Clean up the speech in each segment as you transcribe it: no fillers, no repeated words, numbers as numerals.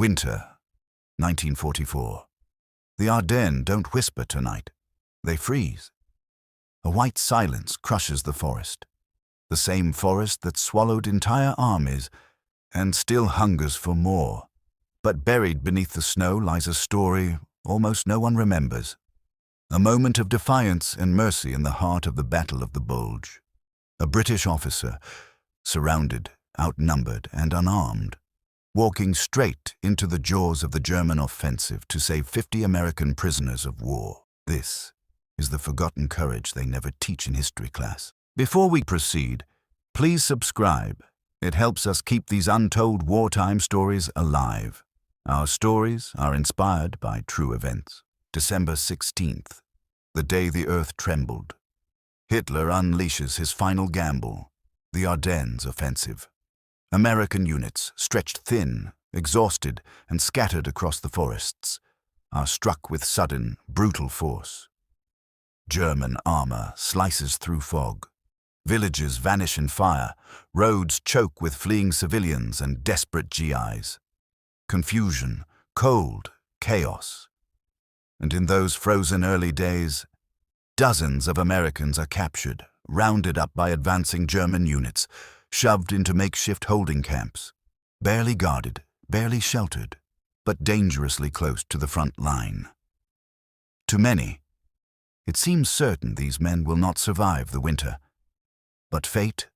Winter, 1944. The Ardennes don't whisper tonight. They freeze. A white silence crushes the forest. The same forest that swallowed entire armies and still hungers for more. But buried beneath the snow lies a story almost no one remembers. A moment of defiance and mercy in the heart of the Battle of the Bulge. A British officer, surrounded, outnumbered, and unarmed, walking straight into the jaws of the German offensive to save 50 American prisoners of war. This is the forgotten courage they never teach in history class. Before we proceed, please subscribe. It helps us keep these untold wartime stories alive. Our stories are inspired by true events. December 16th, the day the earth trembled. Hitler unleashes his final gamble, the Ardennes offensive. American units, stretched thin, exhausted, and scattered across the forests, are struck with sudden, brutal force. German armor slices through fog. Villages vanish in fire. Roads choke with fleeing civilians and desperate GIs. Confusion, cold, chaos. And in those frozen early days, dozens of Americans are captured, rounded up by advancing German units, shoved into makeshift holding camps, barely guarded, barely sheltered, but dangerously close to the front line. To many, it seems certain these men will not survive the winter, but fate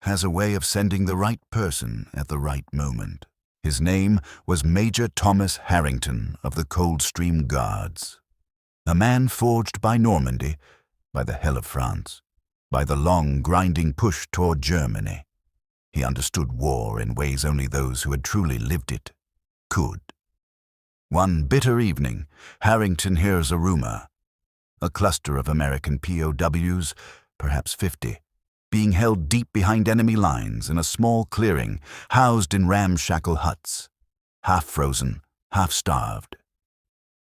has a way of sending the right person at the right moment. His name was Major Thomas Harrington of the Coldstream Guards, a man forged by Normandy, by the hell of France, by the long, grinding push toward Germany. He understood war in ways only those who had truly lived it could. One bitter evening, Harrington hears a rumor. A cluster of American POWs, perhaps 50, being held deep behind enemy lines in a small clearing, housed in ramshackle huts, half frozen, half starved.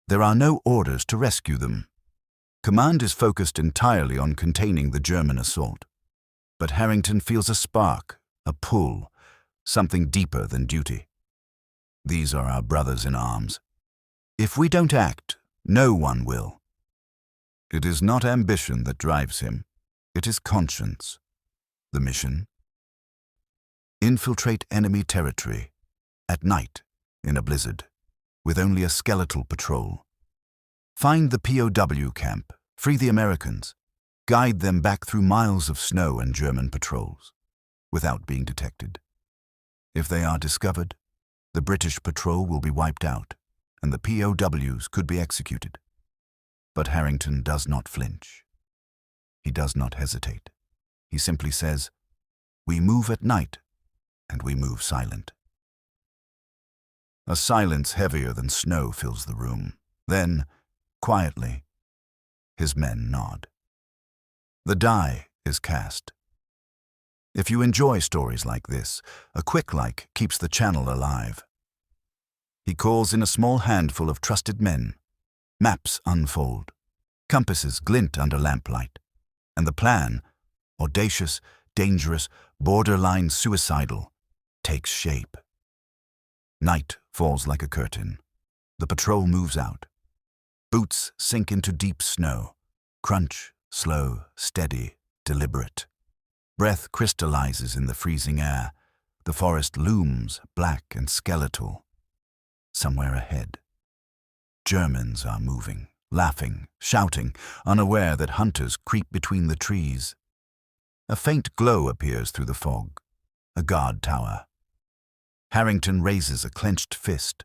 There are no orders to rescue them. Command is focused entirely on containing the German assault. But Harrington feels a spark, a pull, something deeper than duty. These are our brothers in arms. If we don't act, no one will. It is not ambition that drives him. It is conscience. The mission? Infiltrate enemy territory, at night, in a blizzard, with only a skeletal patrol. Find the POW camp, free the Americans, guide them back through miles of snow and German patrols, without being detected. If they are discovered, the British patrol will be wiped out, and the POWs could be executed. But Harrington does not flinch. He does not hesitate. He simply says, "We move at night, and we move silent." A silence heavier than snow fills the room. Then, quietly, his men nod. The die is cast. If you enjoy stories like this, a quick like keeps the channel alive. He calls in a small handful of trusted men. Maps unfold. Compasses glint under lamplight. And the plan, audacious, dangerous, borderline suicidal, takes shape. Night falls like a curtain. The patrol moves out. Boots sink into deep snow. Crunch, slow, steady, deliberate. Breath crystallizes in the freezing air. The forest looms, black and skeletal. Somewhere ahead, Germans are moving, laughing, shouting, unaware that hunters creep between the trees. A faint glow appears through the fog. A guard tower. Harrington raises a clenched fist.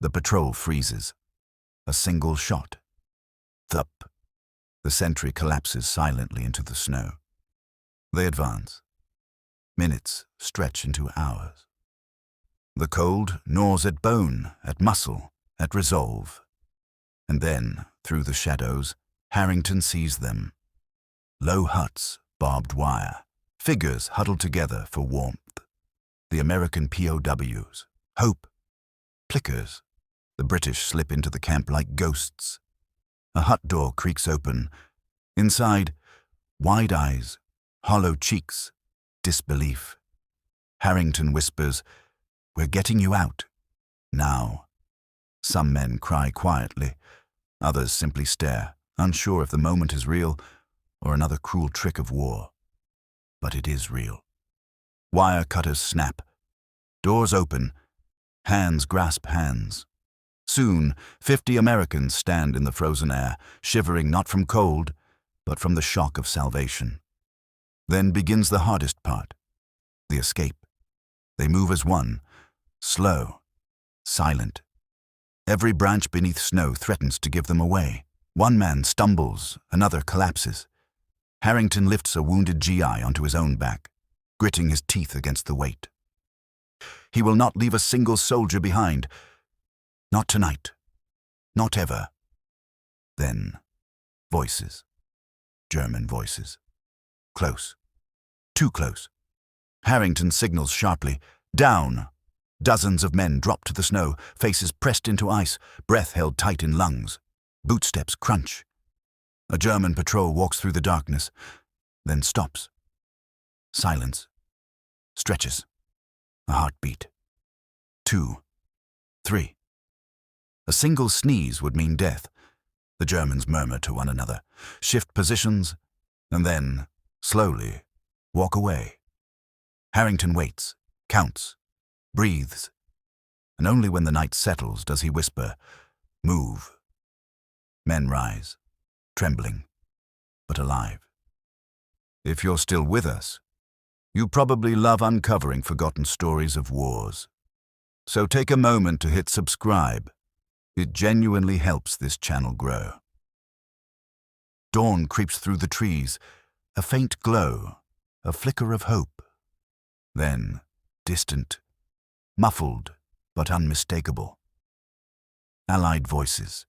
The patrol freezes. A single shot. Thup. The sentry collapses silently into the snow. They advance. Minutes stretch into hours. The cold gnaws at bone, at muscle, at resolve. And then, through the shadows, Harrington sees them. Low huts, barbed wire, figures huddled together for warmth. The American POWs, hope, plickers. The British slip into the camp like ghosts. A hut door creaks open. Inside, wide eyes, hollow cheeks, disbelief. Harrington whispers, "We're getting you out." Now, some men cry quietly, others simply stare, unsure if the moment is real or another cruel trick of war. But it is real. Wire cutters snap. Doors open. Hands grasp hands. Soon, 50 Americans stand in the frozen air, shivering not from cold, but from the shock of salvation. Then begins the hardest part, the escape. They move as one, slow, silent. Every branch beneath snow threatens to give them away. One man stumbles, another collapses. Harrington lifts a wounded GI onto his own back, gritting his teeth against the weight. He will not leave a single soldier behind. Not tonight. Not ever. Then, voices. German voices. Close. Too close. Harrington signals sharply. Down. Dozens of men drop to the snow, faces pressed into ice, breath held tight in lungs. Bootsteps crunch. A German patrol walks through the darkness, then stops. Silence. Stretches. A heartbeat. 2. 3. A single sneeze would mean death. The Germans murmur to one another, shift positions, and then, slowly, walk away. Harrington waits, counts, breathes, and only when the night settles does he whisper, "Move." Men rise, trembling, but alive. If you're still with us, you probably love uncovering forgotten stories of wars. So take a moment to hit subscribe. It genuinely helps this channel grow. Dawn creeps through the trees, a faint glow, a flicker of hope. Then, distant, muffled but unmistakable. Allied voices.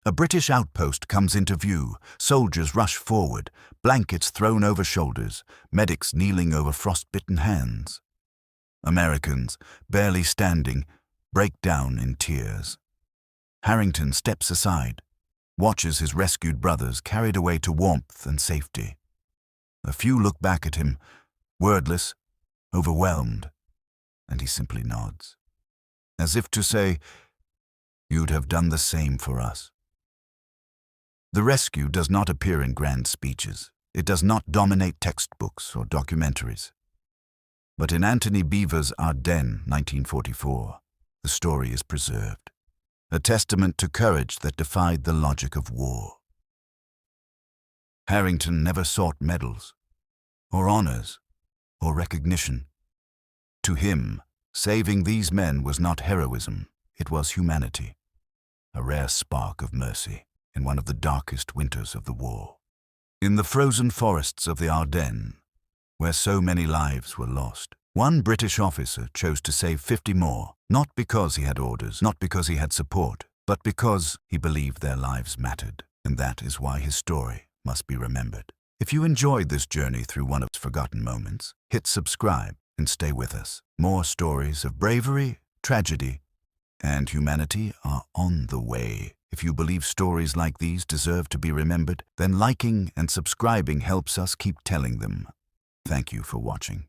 A British outpost comes into view, soldiers rush forward, blankets thrown over shoulders, medics kneeling over frostbitten hands. Americans, barely standing, break down in tears. Harrington steps aside, watches his rescued brothers carried away to warmth and safety. A few look back at him, wordless, overwhelmed, and he simply nods, as if to say, "You'd have done the same for us." The rescue does not appear in grand speeches. It does not dominate textbooks or documentaries. But in Anthony Beevor's Ardennes, 1944, the story is preserved, a testament to courage that defied the logic of war. Harrington never sought medals, or honors, or recognition. To him, saving these men was not heroism, it was humanity, a rare spark of mercy in one of the darkest winters of the war. In the frozen forests of the Ardennes, where so many lives were lost, one British officer chose to save 50 more, not because he had orders, not because he had support, but because he believed their lives mattered, and that is why his story must be remembered. If you enjoyed this journey through one of its forgotten moments, hit subscribe and stay with us. More stories of bravery, tragedy, and humanity are on the way. If you believe stories like these deserve to be remembered, then liking and subscribing helps us keep telling them. Thank you for watching.